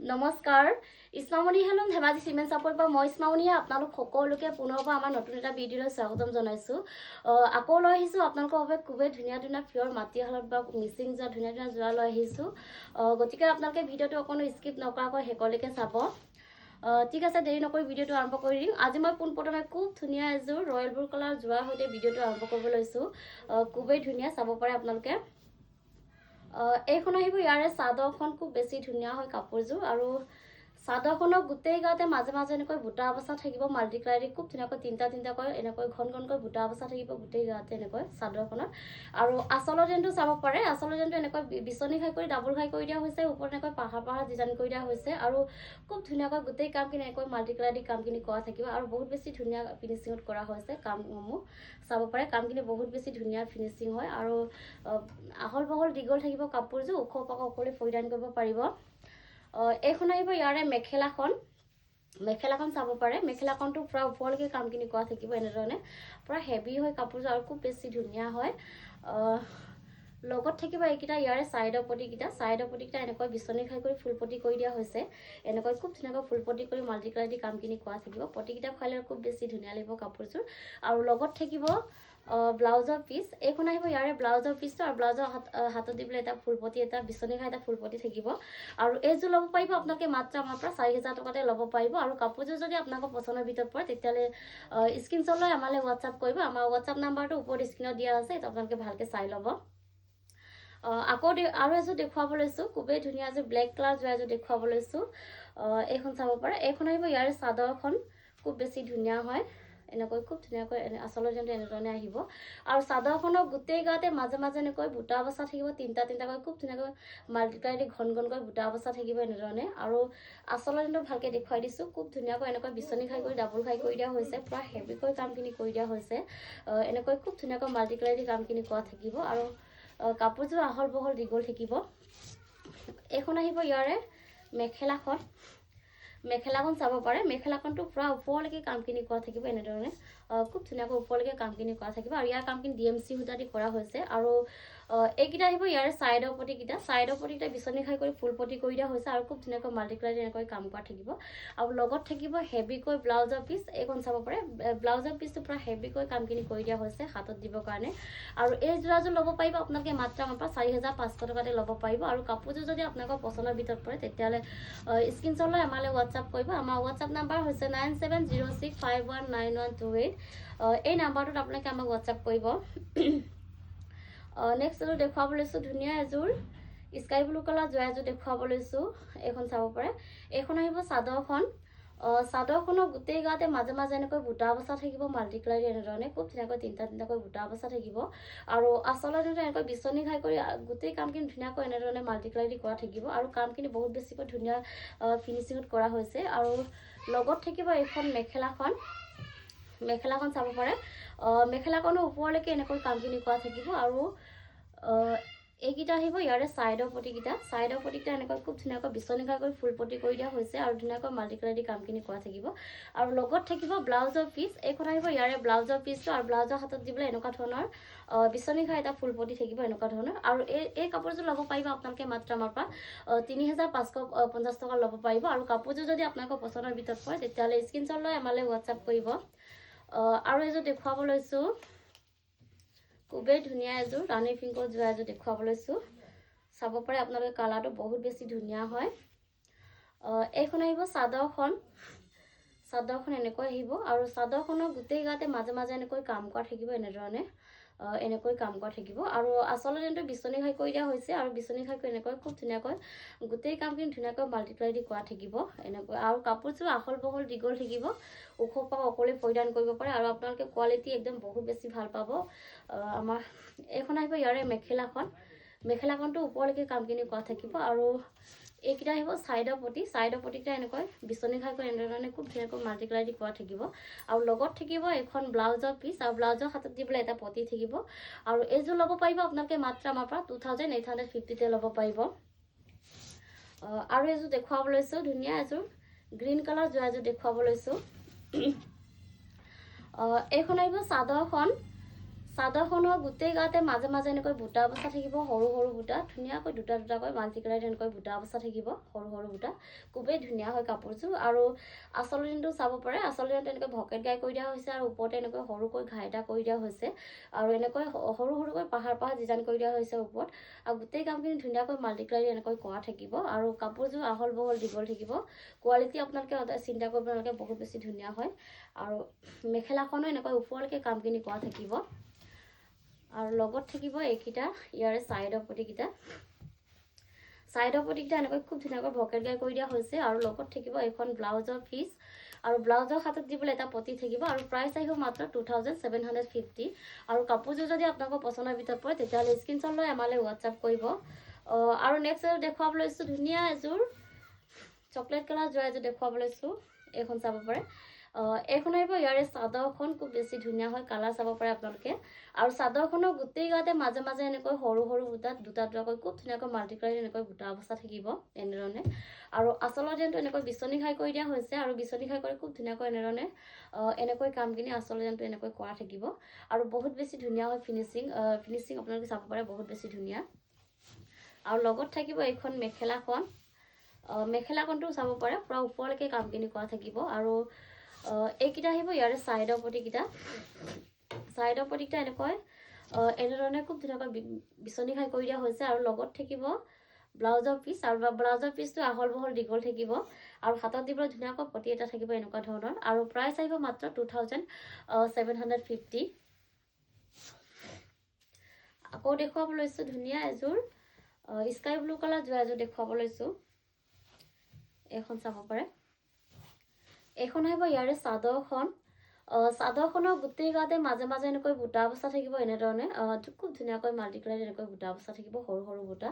নমস্কাৰ ইছমামণি helm Dhemaji cement চাপৰ পৰা মই ইছমামণিয়ে আপোনালোক সকলোকে পুনৰবাৰ আমাৰ নতুন এটা ভিডিঅ'লৈ স্বাগতম জনাইছোঁ আকৌ লৈ আহিছোঁ আপোনালোকৰ বাবে খুবেই ধুনীয়া ধুনীয়া পিয়ৰ মাটিশালত বা মিচিং যোৱা ধুনীয়া ধুনীয়া যোৰা লৈ আহিছোঁ গতিকে আপোনালোকে ভিডিঅ'টো অকণো স্কিপ নকৰাকৈ শেষলৈকে চাব ঠিক আছে দেৰি নকৰি ভিডিঅ'টো আৰম্ভ কৰি দিম আজি মই পোনপ্ৰথমে খুব ধুনীয়া এযোৰ ৰয়েল ব্লু কালাৰ যোৰাৰ সৈতে ভিডিঅ'টো আৰম্ভ কৰিব লৈছোঁ খুবেই ধুনীয়া চাব পাৰে আপোনালোকে এইখন আহিব ইয়াৰে চাদৰখন খুব বেছি ধুনীয়া হয় কাপোৰযোৰ আৰু চাদৰখনৰ গোটেই গাতে মাজে মাজে এনেকৈ বুটা অৱস্থা থাকিব মাল্টি কালাৰী খুব ধুনীয়াকৈ তিনিটাকৈ এনেকৈ ঘন ঘনকৈ বুটা অৱস্থা থাকিব গোটেই গাতে এনেকৈ চাদৰখনত আৰু আচলৰ যেনটো চাব পাৰে আচলৰ যেনটো এনেকৈ বিচনী খাই কৰি ডাবল খাই কৰি দিয়া হৈছে ওপৰত এনেকৈ পাহাৰ ডিজাইন কৰি দিয়া হৈছে আৰু খুব ধুনীয়াকৈ গোটেই কামখিনি এনেকৈ মাল্টি কালাৰী কামখিনি কৰা থাকিব আৰু বহুত বেছি ধুনীয়া ফিনিচিঙত কৰা হৈছে কামসমূহ চাব পাৰে কামখিনি বহুত বেছি ধুনীয়া ফিনিচিং হয় আৰু আহল বহল দীঘল থাকিব কাপোৰযোৰ ওখ পাক অকলে পৰিধান কৰিব পাৰিব এইখন আহিব ইয়াৰে মেখেলাখন চাব পাৰে মেখেলাখনটো পুৰা ওপৰলৈকে কামখিনি কৰা থাকিব এনেধৰণে পুৰা হেভি হয় কাপোৰযোৰ আৰু খুব বেছি ধুনীয়া হয় লগত থাকিব এইকেইটা ইয়াৰে চাইডৰ পটিকেইটা এনেকৈ বিচনী খাই কৰি ফুলপটি কৰি দিয়া হৈছে এনেকৈ খুব ধুনীয়াকৈ ফুলপটি কৰি মাল্টি কালাৰ দি কামখিনি কৰা থাকিব পটিকেইটা খুৱালে খুব বেছি ধুনীয়া লাগিব কাপোৰযোৰ আৰু লগত থাকিব ব্লাউজৰ পিচ এইখন আহিব ইয়াৰে ব্লাউজৰ পিচটো আৰু ব্লাউজৰ হাতত দি পেলাই এটা ফুলপটি এটা বিচনী খাই এটা ফুলপটি থাকিব আৰু এইযোৰ ল'ব পাৰিব আপোনালোকে মাত্ৰ আমাৰ পৰা 4000 টকাতে ল'ব পাৰিব আৰু কাপোৰযোৰ যদি আপোনালোকৰ পচন্দৰ ভিতৰত পৰে তেতিয়াহ'লে স্ক্ৰীনশ্বট লৈ আমালৈ হোৱাটছআপ কৰিব আমাৰ হোৱাটছআপ নাম্বাৰটো ওপৰত স্ক্ৰীনত দিয়া আছে এইটো আপোনালোকে ভালকৈ চাই ল'ব আকৌ আৰু এযোৰ দেখুৱাব লৈছোঁ খুবেই ধুনীয়া এযোৰ ব্লেক কালাৰ যোৱা এযোৰ দেখুৱাব লৈছোঁ এইখন চাব পাৰে এইখন আহিব ইয়াৰে চাদৰখন খুব বেছি ধুনীয়া হয় এনেকৈ খুব ধুনীয়াকৈ আচলৰ যেনটো এনেধৰণে আহিব আৰু চাদৰখনৰ গোটেই গাতে মাজে মাজে এনেকৈ বুটা অৱস্থা থাকিব তিনিটাকৈ খুব ধুনীয়াকৈ মাল্টিপ্লাই ঘন ঘনকৈ বুটা অৱস্থা থাকিব এনেধৰণে আৰু আচলৰ যেনটো ভালকৈ দেখুৱাই দিছোঁ খুব ধুনীয়াকৈ এনেকৈ বিচনী খাই কৰি ডাবল খাই কৰি দিয়া হৈছে পুৰা হেভিকৈ কামখিনি কৰি দিয়া হৈছে এনেকৈ খুব ধুনীয়াকৈ মাল্টিপ্লাই কামখিনি কৰা থাকিব আৰু কাপোৰযোৰ আহল বহল দীঘল থাকিব এইখন আহিব ইয়াৰে মেখেলাখন চাব পাৰে মেখেলাখনটো পুৰা ওপৰলৈকে কামখিনি কৰা থাকিব এনেধৰণে খুব ধুনীয়াকৈ ওপৰলৈকে কামখিনি কৰা থাকিব আৰু ইয়াৰ কামখিনি DMC সূতা দি কৰা হৈছে আৰু এইকেইটা আহিব ইয়াৰে চাইডৰ পটিকেইটা বিচনী খাই কৰি ফুলপটি কৰি দিয়া হৈছে আৰু খুব ধুনীয়াকৈ মাল্টি কালাৰ এনেকৈ কাম কৰা থাকিব আৰু লগত থাকিব হেভিকৈ ব্লাউজৰ পিচ এইখন চাব পাৰে ব্লাউজৰ পিচটো পুৰা হেভিকৈ কামখিনি কৰি দিয়া হৈছে হাতত দিবৰ কাৰণে আৰু এই যোৰাযোৰ ল'ব পাৰিব আপোনালোকে মাত্ৰ আমাৰ পৰা 4500 টকাতে ল'ব পাৰিব আৰু কাপোৰযোৰ যদি আপোনালোকৰ পচন্দৰ ভিতৰত পৰে তেতিয়াহ'লে স্ক্ৰীনশ্বট লৈ আমালৈ হোৱাটছআপ কৰিব আমাৰ হোৱাটছআপ নাম্বাৰ হৈছে 9706519128 এই নাম্বাৰটোত আপোনালোকে আমাক হোৱাটছআপ কৰিব নেক্সট এযোৰ দেখুৱাব লৈছোঁ ধুনীয়া এযোৰ স্কাই ব্লু কালাৰ যোৱা এযোৰ দেখুৱাব লৈছোঁ এইখন চাব পাৰে এইখন আহিব চাদৰখনৰ গোটেই গাতে মাজে মাজে এনেকৈ বুটা অৱস্থা থাকিব মাল্টি কালাৰী এনেধৰণে খুব ধুনীয়াকৈ তিনিটাকৈ বুটা অৱস্থা থাকিব আৰু আচলৰ এনেকৈ বিচনী খাই কৰি গোটেই কামখিনি ধুনীয়াকৈ এনেধৰণে মাল্টি কালাৰী কৰা থাকিব আৰু কামখিনি বহুত বেছিকৈ ধুনীয়া ফিনিচিঙত কৰা হৈছে আৰু লগত থাকিব এইখন মেখেলাখন চাব পাৰে মেখেলাখনৰ ওপৰলৈকে এনেকৈ কামখিনি কৰা থাকিব আৰু এইকেইটা আহিব ইয়াৰে চাইডৰ পটিকেইটা এনেকৈ খুব ধুনীয়াকৈ বিচনী খাই কৰি ফুলপটি কৰি দিয়া হৈছে আৰু ধুনীয়াকৈ মাল্টি কালাৰ দি কামখিনি কৰা থাকিব আৰু লগত থাকিব ব্লাউজৰ পিচ এইখন আহিব ইয়াৰে ব্লাউজৰ পিচটো আৰু ব্লাউজৰ হাতত দিবলৈ এনেকুৱা ধৰণৰ বিচনী খাই এটা ফুলপটি থাকিব এনেকুৱা ধৰণৰ আৰু এই কাপোৰযোৰ ল'ব পাৰিব আপোনালোকে মাত্ৰ আমাৰ পৰা 3550 টকা ল'ব পাৰিব আৰু কাপোৰযোৰ যদি আপোনালোকৰ পচন্দৰ ভিতৰত পৰে তেতিয়াহ'লে স্ক্ৰীনশ্বট লৈ আমালৈ হোৱাটছআপ কৰিব আৰু এযোৰ দেখুৱাব লৈছোঁ খুবেই ধুনীয়া এযোৰ ৰাণী পিংকত যোৱা এযোৰ দেখুৱাব লৈছোঁ চাব পাৰে আপোনালোকে কালাৰটো বহুত বেছি ধুনীয়া হয় এইখন আহিব চাদৰখন এনেকৈ আহিব আৰু চাদৰখনৰ গোটেই গাতে মাজে মাজে এনেকৈ কাম কৰা থাকিব এনেধৰণে এনেকৈ কাম কৰা থাকিব আৰু আচলতে যেনটো বিচনী খাই কৰি দিয়া হৈছে আৰু বিচনী খাই কৰি এনেকৈ খুব ধুনীয়াকৈ গোটেই কামখিনি ধুনীয়াকৈ মাল্টিপ্লাই দি কৰা থাকিব এনেকৈ আৰু কাপোৰযোৰ আহল বহল দীঘল থাকিব ওখ পাক অকলে পৰিধান কৰিব পাৰে আৰু আপোনালোকে কোৱালিটি একদম বহুত বেছি ভাল পাব আমাৰ এইখন আহিব ইয়াৰে মেখেলাখনটো ওপৰলৈকে কামখিনি কৰা থাকিব আৰু এইকেইটা আহিব চাইডৰ পটিকেইটা এনেকৈ বিচনী খাই কৰি এনেধৰণে খুব ধুনীয়াকৈ মাল্টি কালাৰ দি কৰা থাকিব আৰু লগত থাকিব এখন ব্লাউজৰ পিচ আৰু ব্লাউজৰ হাতত দি পেলাই এটা পটি থাকিব আৰু এইযোৰ ল'ব পাৰিব আপোনালোকে মাত্ৰ আমাৰ পৰা 2850তে ল'ব পাৰিব আৰু এযোৰ দেখুৱাব লৈছোঁ ধুনীয়া এযোৰ গ্ৰীণ কালাৰ যোৱা এযোৰ দেখুৱাব লৈছোঁ এইখন আহিব চাদৰখনৰ গোটেই গাতে মাজে মাজে এনেকৈ বুটা অৱস্থা থাকিব, সৰু সৰু বুটা, ধুনীয়াকৈ দুটা দুটাকৈ মাল্টি কালাৰ এনেকৈ বুটা অৱস্থা থাকিব, সৰু সৰু বুটা, খুবেই ধুনীয়া হয় কাপোৰযোৰ। আৰু আচল ডিজাইনটো চাব পাৰে, আচল ডিজাইনটো এনেকৈ ভকেট গাই কৰি দিয়া হৈছে আৰু ওপৰতে এনেকৈ সৰুকৈ ঘাই এটা কৰি দিয়া হৈছে আৰু এনেকৈ সৰু সৰুকৈ পাহাৰ পাহাৰ ডিজাইন কৰি দিয়া হৈছে ওপৰত। আৰু গোটেই কামখিনি ধুনীয়াকৈ মাল্টি কালাৰ এনেকৈ কৰা থাকিব আৰু কাপোৰযোৰ আহল বহল দীঘল থাকিব। কোৱালিটি আপোনালোকে চিন্তা কৰিব নালাগে, বহুত বেছি ধুনীয়া হয়। আৰু মেখেলাখনো এনেকৈ ওপৰলৈকে কামখিনি কৰা থাকিব আৰু লগত থাকিব এইকেইটা ইয়াৰে ছাইডৰ পটিকেইটা। ছাইডৰ পটিকেইটা এনেকৈ খুব ধুনীয়াকৈ ভকেট গাই কৰি দিয়া হৈছে আৰু লগত থাকিব এখন ব্লাউজৰ পিচ আৰু ব্লাউজৰ হাতত দিবলৈ এটা পটি থাকিব আৰু প্ৰাইচ আহিব মাত্ৰ 2750। আৰু কাপোৰযোৰ যদি আপোনালোকৰ পচন্দৰ ভিতৰত পৰে তেতিয়াহ'লে স্ক্ৰীনশ্বট লৈ আমালৈ হোৱাটছআপ কৰিব। আৰু নেক্সট দেখুৱাব লৈছোঁ ধুনীয়া এযোৰ চকলেট কালাৰ যোৰা এযোৰ দেখুৱাব লৈছোঁ। এইখন চাব পাৰে, এইখন আহিব ইয়াৰে চাদৰখন খুব বেছি ধুনীয়া হয়, কালাৰ চাব পাৰে আপোনালোকে। আৰু চাদৰখনৰ গোটেই গাতে মাজে মাজে এনেকৈ সৰু সৰু বুটাত দুটা দুটাকৈ খুব ধুনীয়াকৈ মাল্টি কালাৰ এনেকৈ বুটা অৱস্থা থাকিব এনেধৰণে। আৰু আচলৰ ডিজাইনটো এনেকৈ বিচনী খাই কৰি দিয়া হৈছে আৰু বিচনী খাই কৰি খুব ধুনীয়াকৈ এনেধৰণে এনেকৈ কামখিনি আচল ডিজাইনটো এনেকৈ কৰা থাকিব আৰু বহুত বেছি ধুনীয়া হয় ফিনিচিং আপোনালোকে চাব পাৰে, বহুত বেছি ধুনীয়া। আৰু লগত থাকিব এইখন মেখেলাখন, মেখেলাখনটো চাব পাৰে পুৰা ওপৰলৈকে কামখিনি কৰা থাকিব। আৰু এইকেইটা আহিব ইয়াৰে ছাইডৰ পটিকেইটা, ছাইডৰ পটিকেইটা এনেকৈ এনেধৰণে খুব ধুনীয়াকৈ বিচনী খাই কৰি দিয়া হৈছে আৰু লগত থাকিব ব্লাউজৰ পিচ আৰু ব্লাউজৰ পিচটো আহল বহল দীঘল থাকিব আৰু হাতত দিবলৈ ধুনীয়াকৈ পটি এটা থাকিব এনেকুৱা ধৰণৰ। আৰু প্ৰাইচ আহিব মাত্ৰ 2750। আকৌ দেখুৱাব লৈছোঁ ধুনীয়া এযোৰ স্কাই ব্লু কালাৰ যোৰা এযোৰ দেখুৱাব লৈছোঁ। এইখন চাব পাৰে, এইখন আহিব ইয়াৰে চাদৰখন। চাদৰখনৰ গোটেই গাতে মাজে মাজে এনেকৈ বুটা অৱস্থা থাকিব এনেধৰণে, খুব ধুনীয়াকৈ মাল্টি কালাৰ এনেকৈ বুটা অৱস্থা থাকিব, সৰু সৰু বুটা।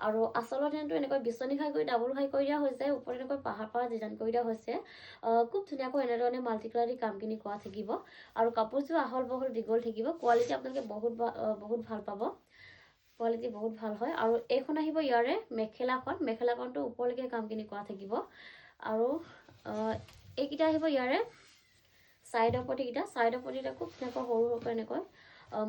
আৰু আচলৰ ডিজাইনটো এনেকৈ বিচনী খাই কৰি ডাবল খাই কৰি দিয়া হৈছে, ওপৰত এনেকৈ পাহাৰ পাহাৰ ডিজাইন কৰি দিয়া হৈছে, খুব ধুনীয়াকৈ এনেধৰণে মাল্টি কালাৰ দি কামখিনি কৰা থাকিব আৰু কাপোৰযোৰ আহল বহল দীঘল থাকিব। কোৱালিটি আপোনালোকে বহুত ভাল পাব, কোৱালিটি বহুত ভাল হয়। আৰু এইখন আহিব ইয়াৰে মেখেলাখন, মেখেলাখনটো ওপৰলৈকে কামখিনি কৰা থাকিব। আৰু এইকেইটা আহিব ইয়াৰে ছাইডৰ পটিকেইটা, ছাইডৰ পটিকেইটা খুব ধুনীয়াকৈ সৰু সৰুকৈ এনেকৈ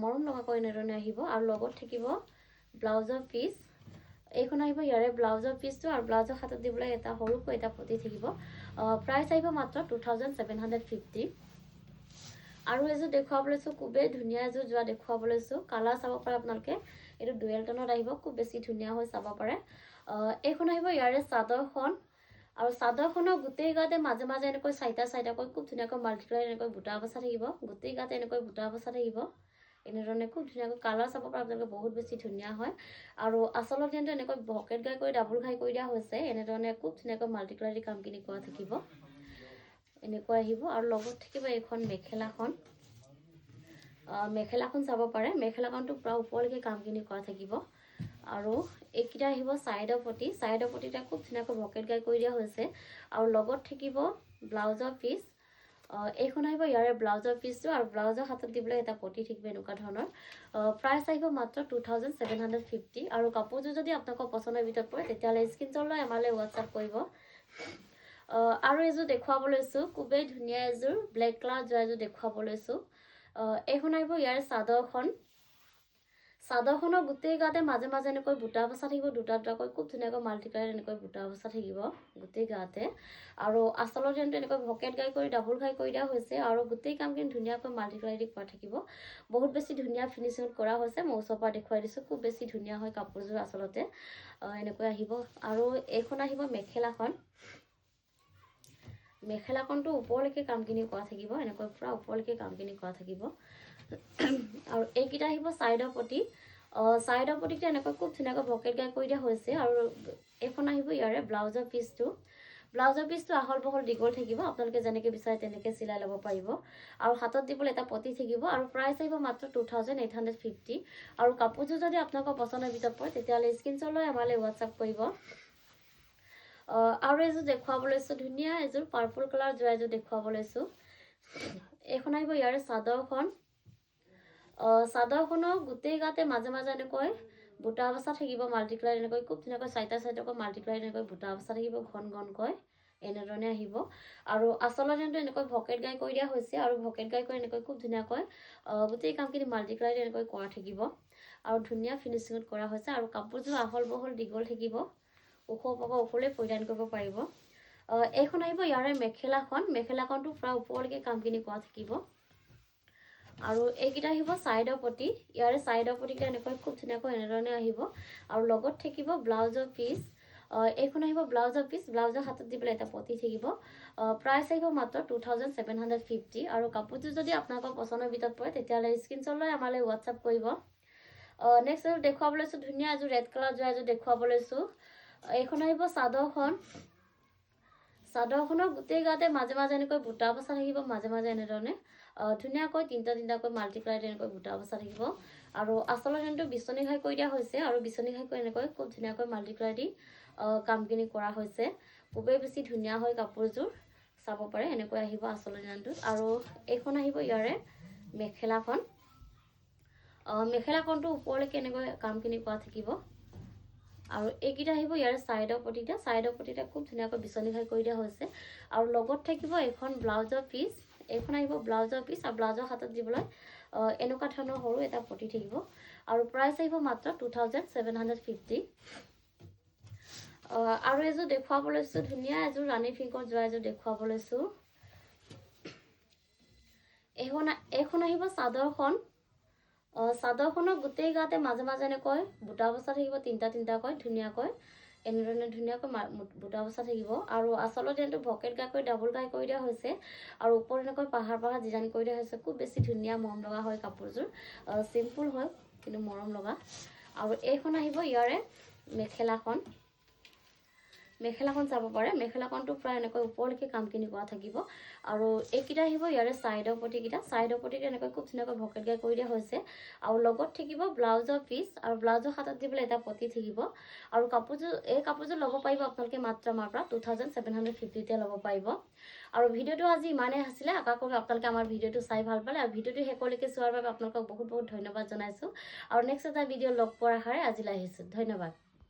মৰম লগাকৈ এনেধৰণে আহিব আৰু লগত থাকিব ব্লাউজৰ পিচ। এইখন আহিব ইয়াৰে ব্লাউজৰ পিচটো আৰু ব্লাউজৰ হাতত দিবলৈ এটা সৰুকৈ এটা পটি থাকিব। প্ৰাইচ আহিব মাত্ৰ 2750। আৰু এযোৰ দেখুৱাব লৈছোঁ, খুবেই ধুনীয়া এযোৰ যোৰা দেখুৱাব লৈছোঁ, কালাৰ চাব পাৰে আপোনালোকে, এইটো ডুৱেল টনত আহিব, খুব বেছি ধুনীয়া হৈ চাব পাৰে। এইখন আহিব ইয়াৰে চাদৰখন আৰু চাদৰখনৰ গোটেই গাতে মাজে মাজে এনেকৈ চাৰিটাকৈ খুব ধুনীয়াকৈ মাল্টি কালাৰ এনেকৈ বুটা অৱস্থা থাকিব, গোটেই গাতে এনেকৈ বুটা অৱস্থা থাকিব এনেধৰণে, খুব ধুনীয়াকৈ কালাৰ চাব পাৰে আপোনালোকে, বহুত বেছি ধুনীয়া হয়। আৰু আচলৰ ডিজাইনটো এনেকৈ ভকেট গাই কৰি ডাবল ঘাই কৰি দিয়া হৈছে, এনেধৰণে খুব ধুনীয়াকৈ মাল্টি কালাৰ দি কামখিনি কৰা থাকিব, এনেকৈ আহিব। আৰু লগত থাকিব এইখন মেখেলাখন, মেখেলাখন চাব পাৰে, মেখেলাখনটো পুৰা ওপৰলৈকে কামখিনি কৰা থাকিব। আৰু এইকেইটা আহিব ছাইডৰ পটি, ছাইডৰ পটিটা খুব ধুনীয়াকৈ ভকেট গাই কৰি দিয়া হৈছে আৰু লগত থাকিব ব্লাউজৰ পিচ। এইখন আহিব ইয়াৰে ব্লাউজৰ পিচটো আৰু ব্লাউজৰ হাতত দিবলৈ এটা পটি থাকিব এনেকুৱা ধৰণৰ। প্ৰাইচ আহিব মাত্ৰ 2750। আৰু কাপোৰযোৰ যদি আপোনালোকৰ পচন্দৰ ভিতৰত পৰে তেতিয়াহ'লে স্ক্ৰীনশ্বট লৈ আমালৈ হোৱাটছআপ কৰিব। আৰু এযোৰ দেখুৱাব লৈছোঁ, খুবেই ধুনীয়া এযোৰ ব্লেক কালাৰ যোৰা এযোৰ দেখুৱাব লৈছোঁ। এইখন আহিব ইয়াৰ চাদৰখন, চাদৰখনৰ গোটেই গাতে মাজে মাজে এনেকৈ বুটা অৱস্থা থাকিব, দুটা দুটাকৈ খুব ধুনীয়াকৈ মাল্টি কালাৰ এনেকৈ বুটা অৱস্থা থাকিব গোটেই গাতে। আৰু আচলৰ ডিজাইনটো এনেকৈ ভকেট গাই কৰি ডাবল ঘাই কৰি দিয়া হৈছে আৰু গোটেই কামখিনি ধুনীয়াকৈ মাল্টি কালাৰ দি কৰা থাকিব, বহুত বেছি ধুনীয়া ফিনিচিঙত কৰা হৈছে। মই ওচৰৰ পৰা দেখুৱাই দিছোঁ, খুব বেছি ধুনীয়া হয় কাপোৰযোৰ আচলতে, এনেকৈ আহিব। আৰু এইখন আহিব মেখেলাখন, মেখেলাখনটো ওপৰলৈকে কামখিনি কৰা থাকিব, এনেকৈ পুৰা ওপৰলৈকে কামখিনি কৰা থাকিব। আৰু এইকেইটা আহিব ছাইডৰ পটি, ছাইডৰ পটিকেইটা এনেকৈ খুব ধুনীয়াকৈ ভকেট গাই কৰি দিয়া হৈছে। আৰু এইখন আহিব ইয়াৰে ব্লাউজৰ পিচটো, ব্লাউজৰ পিচটো আহল বহল দীঘল থাকিব, আপোনালোকে যেনেকৈ বিচাৰে তেনেকৈ চিলাই ল'ব পাৰিব। আৰু হাতত দিবলৈ এটা পটি থাকিব আৰু প্ৰাইচ আহিব মাত্ৰ 2850। আৰু কাপোৰযোৰ যদি আপোনালোকৰ পচন্দৰ ভিতৰত পৰে তেতিয়াহ'লে স্ক্ৰীনশ্বট লৈ আমালৈ হোৱাটছআপ কৰিব। আৰু এযোৰ দেখুৱাব লৈছোঁ, ধুনীয়া এযোৰ পাৰ্পল কালাৰ যোৰা এযোৰ দেখুৱাব লৈছোঁ। এইখন আহিব ইয়াৰে চাদৰখন, চাদৰখনৰ গোটেই গাতে মাজে মাজে এনেকৈ বুটা অৱস্থা থাকিব, মাল্টি কালাৰ এনেকৈ খুব ধুনীয়াকৈ চাৰিটাকৈ মাল্টি কালাৰ এনেকৈ বুটা অৱস্থা থাকিব ঘন ঘনকৈ, এনেধৰণে আহিব আৰু আচলৰ ডিজাইনটো এনেকৈ ভকেট গাই কৰি দিয়া হৈছে আৰু ভকেট গাই কৰি এনেকৈ খুব ধুনীয়াকৈ গোটেই কামখিনি মাল্টি কালাৰ এনেকৈ কৰা থাকিব আৰু ধুনীয়া ফিনিচিঙত কৰা হৈছে আৰু কাপোৰযোৰ আহল বহল দীঘল থাকিব ওখ পকা ওপৰলৈ পৰিধান কৰিব পাৰিব এইখন আহিব ইয়াৰে মেখেলাখনটো প্ৰায় ওপৰলৈকে কামখিনি কৰা থাকিব আৰু এইকেইটা আহিব চাইডৰ পটি ইয়াৰে চাইডৰ পটিকেইটা এনেকৈ খুব ধুনীয়াকৈ এনেধৰণে আহিব আৰু লগত থাকিব ব্লাউজৰ পিচ এইখন আহিব ব্লাউজৰ পিচ ব্লাউজৰ হাতত দি পেলাই এটা পটি থাকিব প্ৰাইচ আহিব মাত্ৰ 2750 আৰু কাপোৰযোৰ যদি আপোনালোকৰ পচন্দৰ ভিতৰত পৰে তেতিয়াহ'লে স্ক্ৰীনশ্বট লৈ আমালৈ হোৱাটছআপ কৰিব নেক্সট এযোৰ দেখুৱাব লৈছোঁ ধুনীয়া এযোৰ ৰেড কালাৰ যোৱা এযোৰ দেখুৱাব লৈছোঁ এইখন আহিব চাদৰখনৰ গোটেই গাতে মাজে মাজে এনেকৈ বুটা বচা থাকিব মাজে মাজে এনেধৰণে ধুনীয়াকৈ তিনিটাকৈ মাল্টি কালাৰ এনেকৈ বুটা বচা থাকিব আৰু আচলৰ ডিজাইনটো বিচনী ঘাই কৰি দিয়া হৈছে আৰু বিচনী ঘাই কৰি এনেকৈ খুব ধুনীয়াকৈ মাল্টি কালাৰ দি কামখিনি কৰা হৈছে খুবেই বেছি ধুনীয়া হয় কাপোৰযোৰ চাব পাৰে এনেকৈ আহিব আচলৰ ডিজাইনটোত আৰু এইখন আহিব ইয়াৰে মেখেলাখনটো ওপৰলৈকে এনেকৈ কামখিনি কৰা থাকিব আৰু এইকেইটা আহিব ইয়াৰে চাইডৰ পটিটা খুব ধুনীয়াকৈ বিচনী ঘাই কৰি দিয়া হৈছে আৰু লগত থাকিব এইখন ব্লাউজৰ পিচ এইখন আহিব ব্লাউজৰ পিচ আৰু ব্লাউজৰ হাতত দিবলৈ এনেকুৱা ধৰণৰ সৰু এটা পটি থাকিব আৰু প্ৰাইচ আহিব মাত্ৰ 2750 আৰু এযোৰ দেখুৱাব লৈছোঁ ধুনীয়া এযোৰ ৰাণী পিংকত যোৱা এযোৰ দেখুৱাব লৈছোঁ এইখন আহিব চাদৰখনৰ গোটেই গাতে মাজে মাজে এনেকৈ বুটা বচা থাকিব তিনিটাকৈ ধুনীয়াকৈ এনেধৰণে ধুনীয়াকৈ বুটা বচা থাকিব আৰু আচলৰ ডিজাইনটো ভকেট গাই কৰি ডাবল গাই কৰি দিয়া হৈছে আৰু ওপৰত এনেকৈ পাহাৰ ডিজাইন কৰি দিয়া হৈছে খুব বেছি ধুনীয়া মৰম লগা হয় কাপোৰযোৰ চিম্পুল হয় কিন্তু মৰম লগা আৰু এইখন আহিব ইয়াৰে মেখেলাখন চাব পাৰে মেখেলাখনটো প্ৰায় এনেকৈ ওপৰলৈকে কামখিনি কৰা থাকিব আৰু এইকেইটা আহিব ইয়াৰে চাইডৰ পটিকেইটা এনেকৈ খুব ধুনীয়াকৈ ভকেট গাই কৰি দিয়া হৈছে আৰু লগত থাকিব ব্লাউজৰ পিচ আৰু ব্লাউজৰ হাতত দিবলৈ এটা পটি থাকিব আৰু এই কাপোৰযোৰ ল'ব পাৰিব আপোনালোকে মাত্ৰ আমাৰ পৰা 2750 ল'ব পাৰিব আৰু ভিডিঅ'টো আজি ইমানেই আছিলে আশা কৰোঁ আপোনালোকে আমাৰ ভিডিঅ'টো চাই ভাল পালে আৰু ভিডিঅ'টো শেষলৈকে চোৱাৰ বাবে আপোনালোকক বহুত ধন্যবাদ জনাইছোঁ আৰু নেক্সট এটা ভিডিঅ' লগ পোৱাৰ আশাৰে আজিলৈ আহিছোঁ ধন্যবাদ